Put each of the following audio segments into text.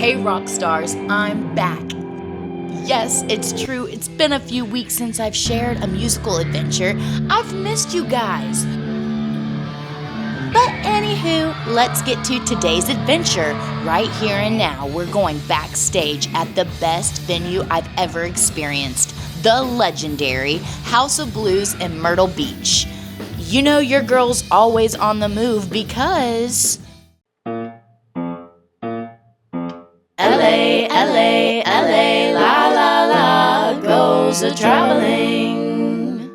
Hey rock stars, I'm back. Yes, it's true, it's been a few weeks since I've shared a musical adventure. I've missed you guys. But anywho, let's get to today's adventure. Right here and now, we're going backstage at the best venue I've ever experienced, the legendary House of Blues in Myrtle Beach. You know your girl's always on the move because LA, LA, LA, la la la, goes a-traveling.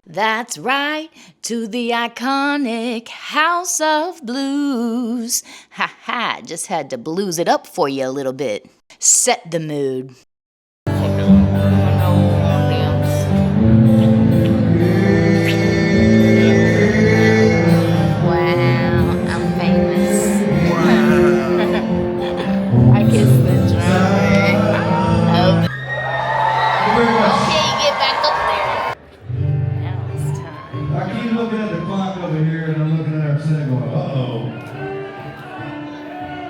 That's right, to the iconic House of Blues. Ha ha, just had to blues it up for you a little bit. Set the mood.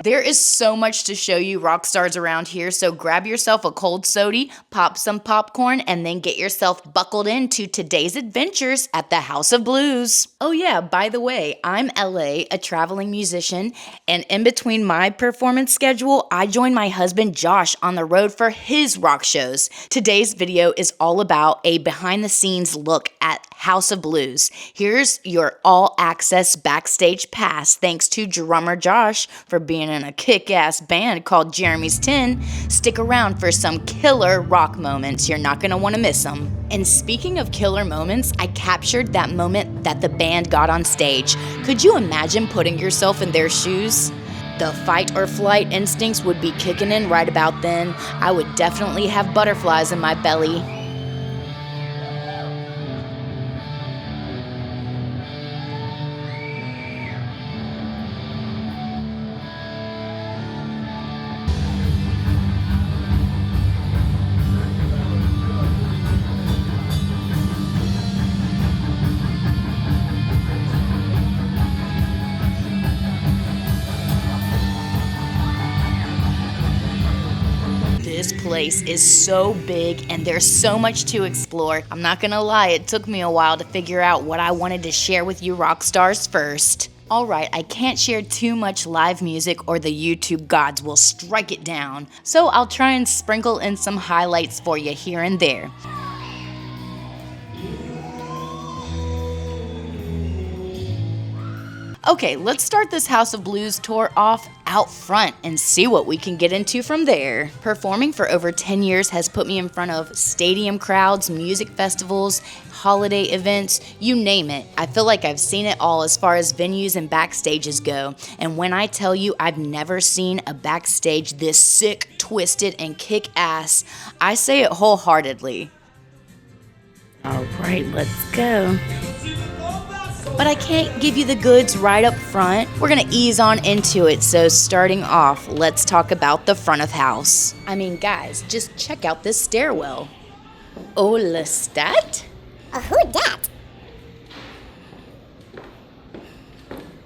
There is so much to show you rock stars around here, so grab yourself a cold sody, pop some popcorn, and then get yourself buckled into today's adventures at the House of Blues. Oh yeah, by the way, I'm LA, a traveling musician, and in between my performance schedule, I joined my husband Josh on the road for his rock shows. Today's video is all about a behind-the-scenes look at House of Blues. Here's your all-access backstage pass, thanks to drummer Josh for being in a kick-ass band called Jeremy's 10. Stick around for some killer rock moments. You're not gonna wanna miss them. And speaking of killer moments, I captured that moment that the band got on stage. Could you imagine putting yourself in their shoes? The fight or flight instincts would be kicking in right about then. I would definitely have butterflies in my belly. This place is so big and there's so much to explore. I'm not gonna lie, it took me a while to figure out what I wanted to share with you rock stars first. Alright, I can't share too much live music or the YouTube gods will strike it down, so I'll try and sprinkle in some highlights for you here and there. Okay, let's start this House of Blues tour off out front and see what we can get into from there. Performing for over 10 years has put me in front of stadium crowds, music festivals, holiday events, you name it. I feel like I've seen it all as far as venues and backstages go. And when I tell you I've never seen a backstage this sick, twisted, and kick-ass, I say it wholeheartedly. All right, let's go. But I can't give you the goods right up front. We're gonna ease on into it, so starting off, let's talk about the front of house. I mean, guys, just check out this stairwell. Oh, Lestat? Who dat?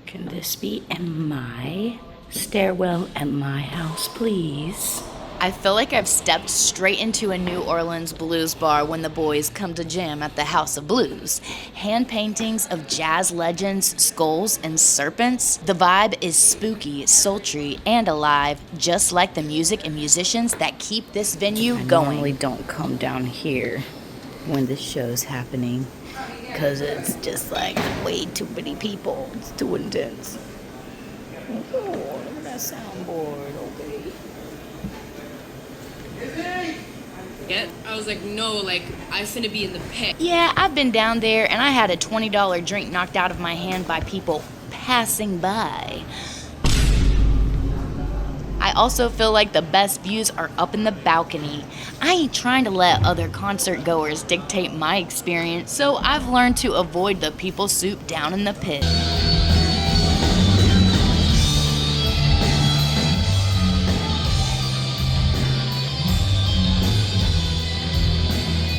Can this be in my stairwell at my house, please? I feel like I've stepped straight into a New Orleans blues bar when the boys come to jam at the House of Blues. Hand paintings of jazz legends, skulls, and serpents. The vibe is spooky, sultry, and alive, just like the music and musicians that keep this venue going. I normally don't come down here when the show's happening because it's just like way too many people. It's too intense. Oh, look at that soundboard, okay. I was like, no, like, I finna be in the pit. Yeah, I've been down there and I had a $20 drink knocked out of my hand by people passing by. I also feel like the best views are up in the balcony. I ain't trying to let other concert goers dictate my experience, so I've learned to avoid the people soup down in the pit.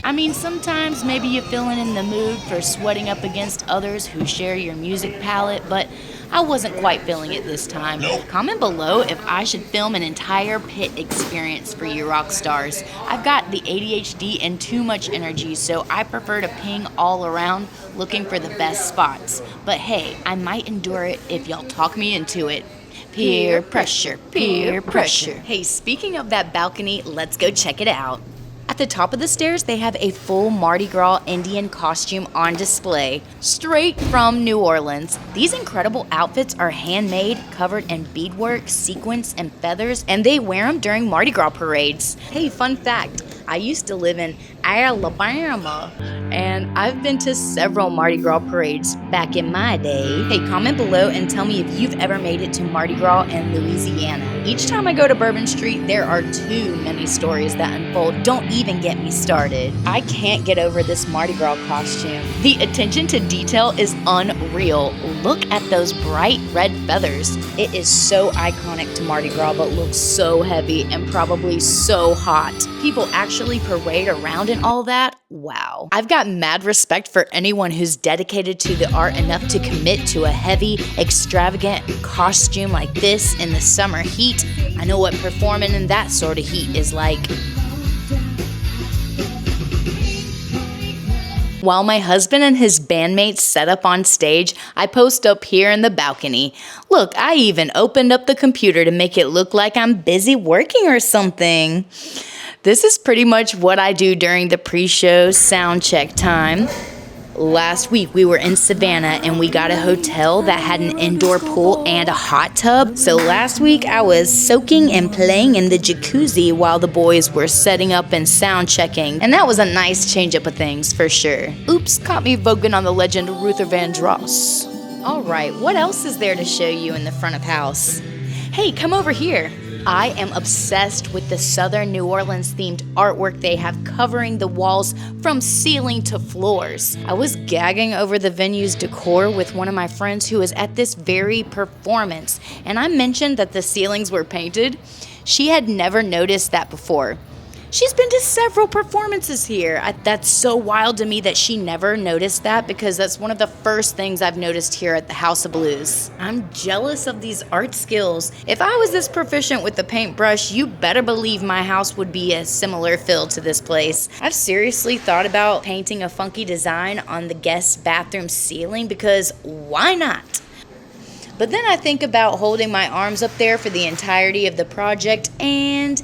I mean, sometimes maybe you're feeling in the mood for sweating up against others who share your music palette, but I wasn't quite feeling it this time. Comment below if I should film an entire pit experience for you rock stars. I've got the ADHD and too much energy, so I prefer to ping all around looking for the best spots. But hey, I might endure it if y'all talk me into it. Peer pressure, peer pressure. Hey, speaking of that balcony, let's go check it out. At the top of the stairs, they have a full Mardi Gras Indian costume on display, straight from New Orleans. These incredible outfits are handmade, covered in beadwork, sequins, and feathers, and they wear them during Mardi Gras parades. Hey, fun fact, I used to live in Alabama, and I've been to several Mardi Gras parades back in my day. Hey, comment below and tell me if you've ever made it to Mardi Gras in Louisiana. Each time I go to Bourbon Street, there are too many stories that unfold. Don't even get me started. I can't get over this Mardi Gras costume. The attention to detail is unreal. Look at those bright red feathers. It is so iconic to Mardi Gras, but looks so heavy and probably so hot. People actually parade around and all that. Wow. I've got mad respect for anyone who's dedicated to the art enough to commit to a heavy, extravagant costume like this in the summer heat. I know what performing in that sort of heat is like. While my husband and his bandmates set up on stage, I post up here in the balcony. Look, I even opened up the computer to make it look like I'm busy working or something. This is pretty much what I do during the pre-show sound check time. Last week we were in Savannah and we got a hotel that had an indoor pool and a hot tub. So last week I was soaking and playing in the jacuzzi while the boys were setting up and sound checking. And that was a nice change up of things for sure. Oops, caught me voguing on the legend Luther Vandross. Alright, what else is there to show you in the front of house? Hey, come over here. I am obsessed with the Southern New Orleans themed artwork they have covering the walls from ceiling to floors. I was gagging over the venue's decor with one of my friends who was at this very performance, and I mentioned that the ceilings were painted. She had never noticed that before. She's been to several performances here. That's so wild to me that she never noticed that, because that's one of the first things I've noticed here at the House of Blues. I'm jealous of these art skills. If I was this proficient with the paintbrush, you better believe my house would be a similar feel to this place. I've seriously thought about painting a funky design on the guest bathroom ceiling, because why not? But then I think about holding my arms up there for the entirety of the project, and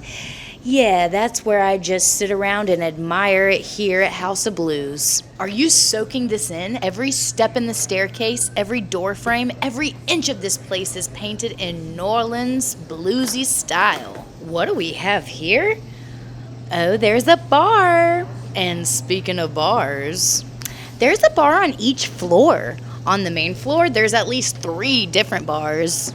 yeah, that's where I just sit around and admire it here at House of Blues. Are you soaking this in? Every step in the staircase, every door frame, every inch of this place is painted in New Orleans bluesy style. What do we have here? Oh, there's a bar. And speaking of bars, there's a bar on each floor. On the main floor, there's at least 3 different bars.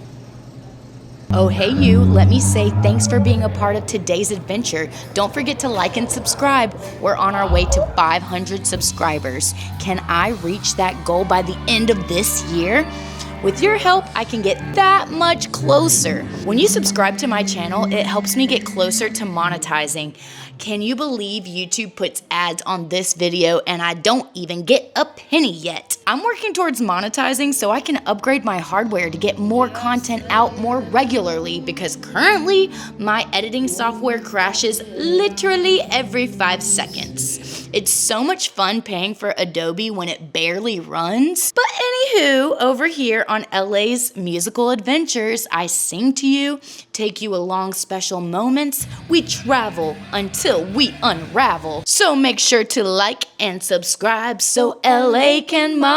Oh, hey you, let me say thanks for being a part of today's adventure. Don't forget to like and subscribe. We're on our way to 500 subscribers. Can I reach that goal by the end of this year? With your help, I can get that much closer. When you subscribe to my channel, it helps me get closer to monetizing. Can you believe YouTube puts ads on this video and I don't even get a penny yet? I'm working towards monetizing so I can upgrade my hardware to get more content out more regularly, because currently my editing software crashes literally every 5 seconds. It's so much fun paying for Adobe when it barely runs. But anywho, over here on LA's Musical Adventures, I sing to you, take you along special moments, we travel until we unravel. So make sure to like and subscribe so LA can monetize.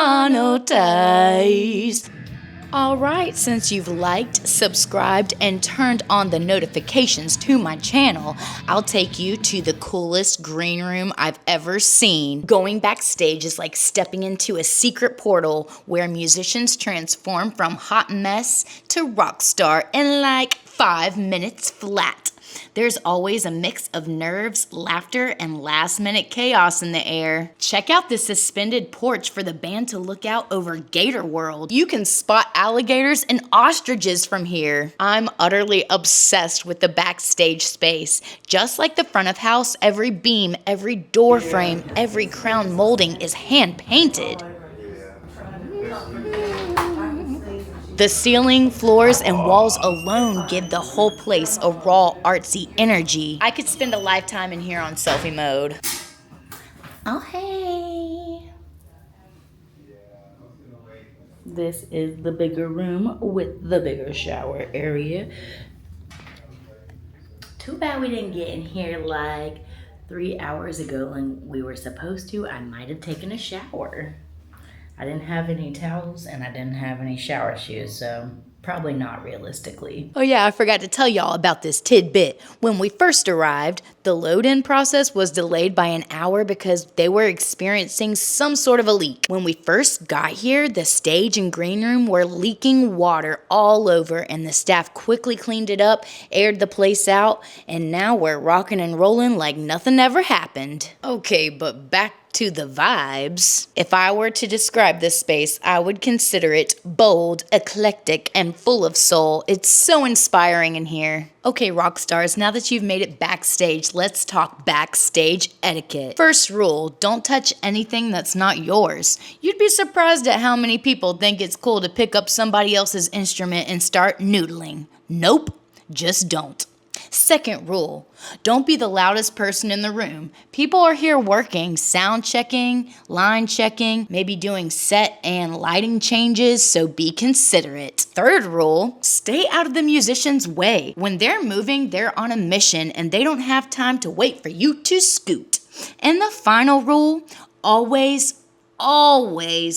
Alright, since you've liked, subscribed, and turned on the notifications to my channel, I'll take you to the coolest green room I've ever seen. Going backstage is like stepping into a secret portal where musicians transform from hot mess to rock star in like 5 minutes flat. There's always a mix of nerves, laughter, and last-minute chaos in the air. Check out this suspended porch for the band to look out over Gator World. You can spot alligators and ostriches from here. I'm utterly obsessed with the backstage space. Just like the front of house, every beam, every door frame, every crown molding is hand-painted. The ceiling, floors, and walls alone give the whole place a raw, artsy energy. I could spend a lifetime in here on selfie mode. Oh, hey. This is the bigger room with the bigger shower area. Too bad we didn't get in here like 3 hours ago and we were supposed to. I might have taken a shower. I didn't have any towels and I didn't have any shower shoes, so probably not realistically. Oh yeah, I forgot to tell y'all about this tidbit. When we first arrived, the load-in process was delayed by an hour because they were experiencing some sort of a leak. When we first got here, the stage and green room were leaking water all over and the staff quickly cleaned it up, aired the place out, and now we're rocking and rolling like nothing ever happened. Okay, but back to the vibes. If I were to describe this space, I would consider it bold, eclectic, and full of soul. It's so inspiring in here. Okay, rock stars, now that you've made it backstage, let's talk backstage etiquette. First rule, don't touch anything that's not yours. You'd be surprised at how many people think it's cool to pick up somebody else's instrument and start noodling. Nope, just don't. Second rule, don't be the loudest person in the room. People are here working, sound checking, line checking, maybe doing set and lighting changes, so be considerate. Third rule, stay out of the musician's way. When they're moving, they're on a mission and they don't have time to wait for you to scoot. And the final rule, always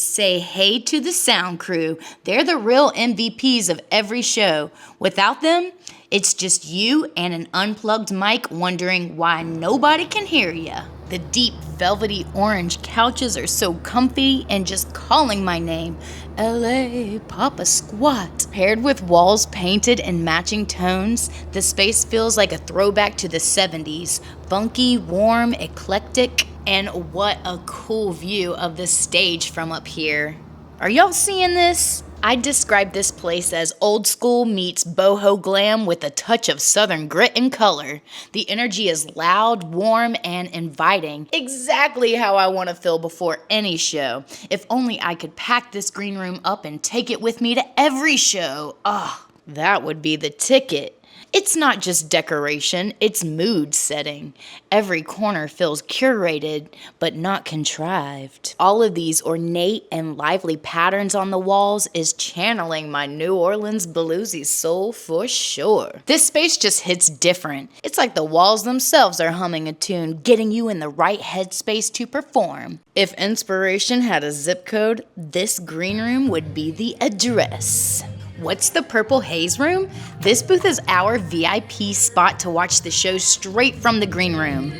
say hey to the sound crew. They're the real MVPs of every show. Without them, it's just you and an unplugged mic wondering why nobody can hear ya. The deep velvety orange couches are so comfy and just calling my name, LA Papa Squat. Paired with walls painted in matching tones, the space feels like a throwback to the 70s. Funky, warm, eclectic, and what a cool view of the stage from up here. Are y'all seeing this? I'd describe this place as old school meets boho glam with a touch of southern grit and color. The energy is loud, warm, and inviting. Exactly how I want to feel before any show. If only I could pack this green room up and take it with me to every show. That would be the ticket. It's not just decoration, it's mood setting. Every corner feels curated, but not contrived. All of these ornate and lively patterns on the walls is channeling my New Orleans bluesy soul for sure. This space just hits different. It's like the walls themselves are humming a tune, getting you in the right headspace to perform. If inspiration had a zip code, this green room would be the address. What's the Purple Haze room? This booth is our VIP spot to watch the show straight from the green room.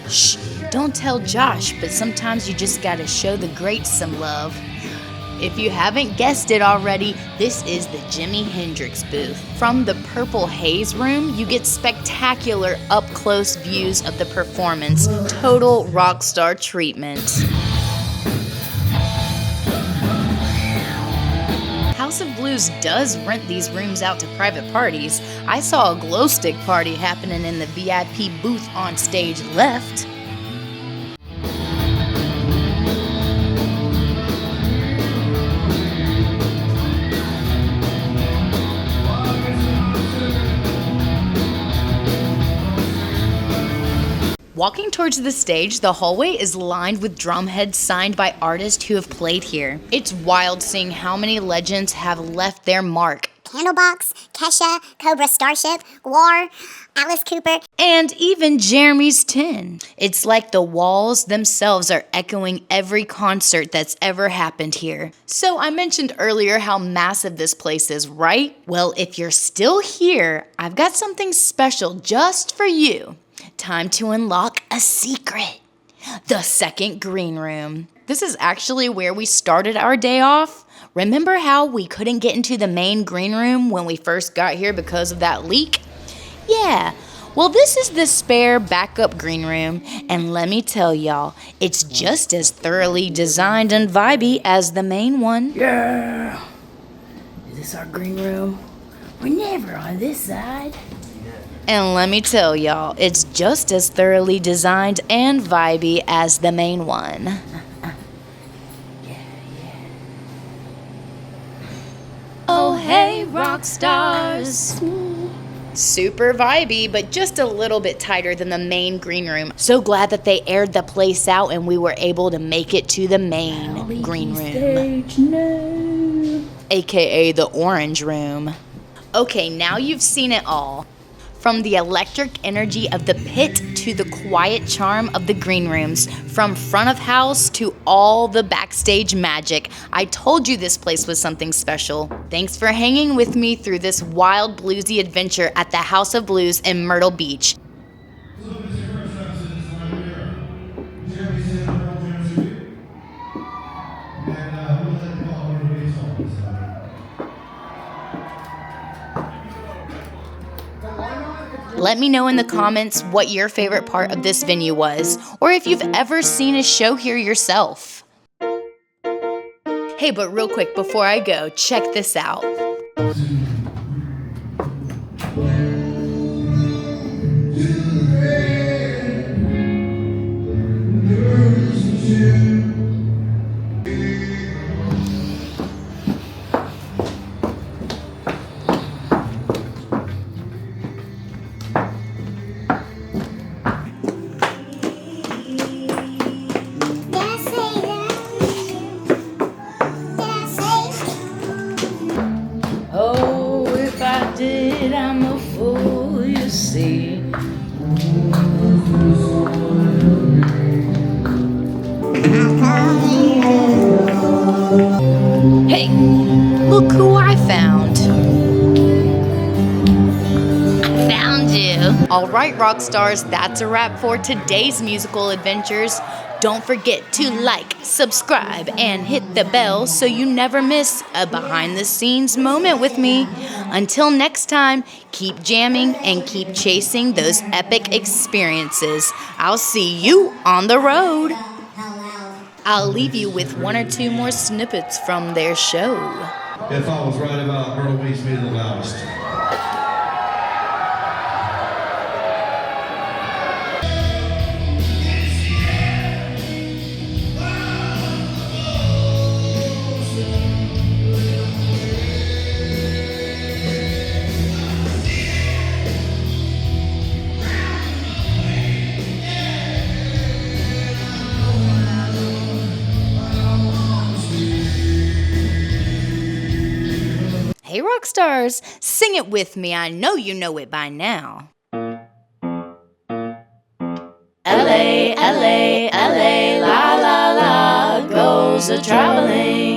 Shh, don't tell Josh, but sometimes you just gotta show the greats some love. If you haven't guessed it already, this is the Jimi Hendrix booth. From the Purple Haze room, you get spectacular up-close views of the performance. Total rock star treatment. House of Blues does rent these rooms out to private parties. I saw a glow stick party happening in the VIP booth on stage left. Walking towards the stage, the hallway is lined with drumheads signed by artists who have played here. It's wild seeing how many legends have left their mark. Candlebox, Kesha, Cobra Starship, War, Alice Cooper, and even Jeremy's 10. It's like the walls themselves are echoing every concert that's ever happened here. So I mentioned earlier how massive this place is, right? Well, if you're still here, I've got something special just for you. Time to unlock a secret. The second green room. This is actually where we started our day off. Remember how we couldn't get into the main green room when we first got here because of that leak? Yeah, well, this is the spare backup green room, and let me tell y'all, it's just as thoroughly designed and vibey as the main one. Yeah! Is this our green room? We're never on this side. And let me tell y'all, it's just as thoroughly designed and vibey as the main one. Oh, hey, rock stars. Super vibey, but just a little bit tighter than the main green room. So glad that they aired the place out and we were able to make it to the main green room. Stage, no. AKA the orange room. Okay, now you've seen it all. From the electric energy of the pit to the quiet charm of the green rooms, from front of house to all the backstage magic. I told you this place was something special. Thanks for hanging with me through this wild bluesy adventure at the House of Blues in Myrtle Beach. Let me know in the comments what your favorite part of this venue was, or if you've ever seen a show here yourself. Hey, but real quick before I go, check this out. Oh, if I did, I'm a fool, you see. Hey, look who I found. I found you. All right, rock stars, that's a wrap for today's musical adventures. Don't forget to like, subscribe, and hit the bell so you never miss a behind-the-scenes moment with me. Until next time, keep jamming and keep chasing those epic experiences. I'll see you on the road. I'll leave you with one or two more snippets from their show. If I was right about Myrtle Beach being the loudest. Hey, rock stars, sing it with me. I know you know it by now. LA, LA, LA, la la la, goes a traveling.